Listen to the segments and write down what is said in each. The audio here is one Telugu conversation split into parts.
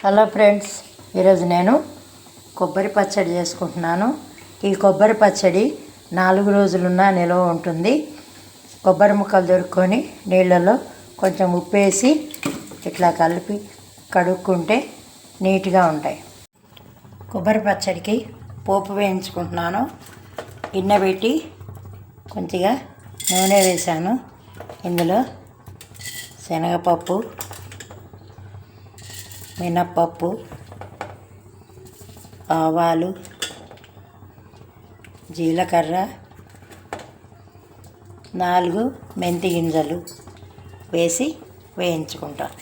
హలో ఫ్రెండ్స్, ఈరోజు నేను కొబ్బరి పచ్చడి చేసుకుంటున్నాను. ఈ కొబ్బరి పచ్చడి 4 రోజులున్నా నిల్వ ఉంటుంది. కొబ్బరి ముక్కలు దొరుకుని నీళ్ళలో కొంచెం ఉప్పు వేసి ఇట్లా కలిపి కడుక్కుంటే నీట్గా ఉంటాయి. కొబ్బరి పచ్చడికి పోపు వేయించుకుంటున్నాను. గిన్నె పెట్టి కొంచెంగా నూనె వేసాను. ఇందులో శనగపప్పు, మినప్పప్పు, ఆవాలు, జీలకర్ర, 4 మెంతి గింజలు వేసి వేయించుకుంటాను.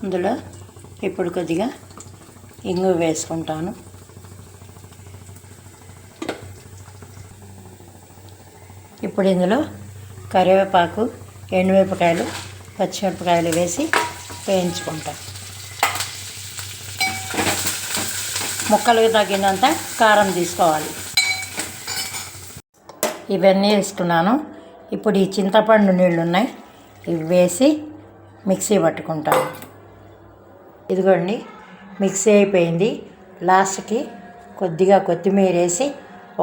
ఇందులో ఇప్పుడు కొద్దిగా ఇంగు వేసుకుంటాను. ఇప్పుడు ఇందులో కరివేపాకు, ఎండుమిరపకాయలు, పచ్చిమిరపకాయలు వేసి వేయించుకుంటాం. ముక్కలకు తగినంత కారం తీసుకోవాలి. ఇవన్నీ వేసుకున్నాను. ఇప్పుడు ఈ చింతపండు నీళ్ళు ఉన్నాయి, ఇవి వేసి మిక్సీ పట్టుకుంటాను. ఇదిగోండి, మిక్సీ అయిపోయింది. లాస్ట్కి కొద్దిగా కొత్తిమీర వేసి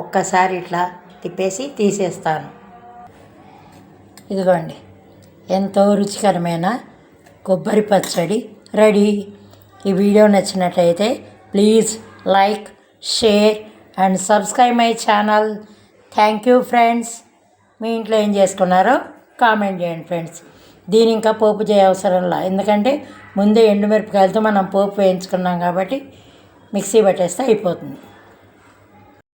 ఒక్కసారి ఇట్లా తిప్పేసి తీసేస్తాను. ఇదిగోండి, ఎంతో రుచికరమైన కొబ్బరి పచ్చడి రెడీ. ఈ వీడియో నచ్చినట్లయితే please like, share and subscribe my channel. Thank you friends. మీ ఇంట్లో ఏం చేసుకున్నారో కామెంట్ చేయండి ఫ్రెండ్స్. దీని ఇంకా పోపు చేయవసరంలా, ఎందుకంటే ముందే ఎండుమిరపకాయలతో మనం పోపు వేయించుకున్నాం కాబట్టి మిక్సీ పట్టేస్తే అయిపోతుంది.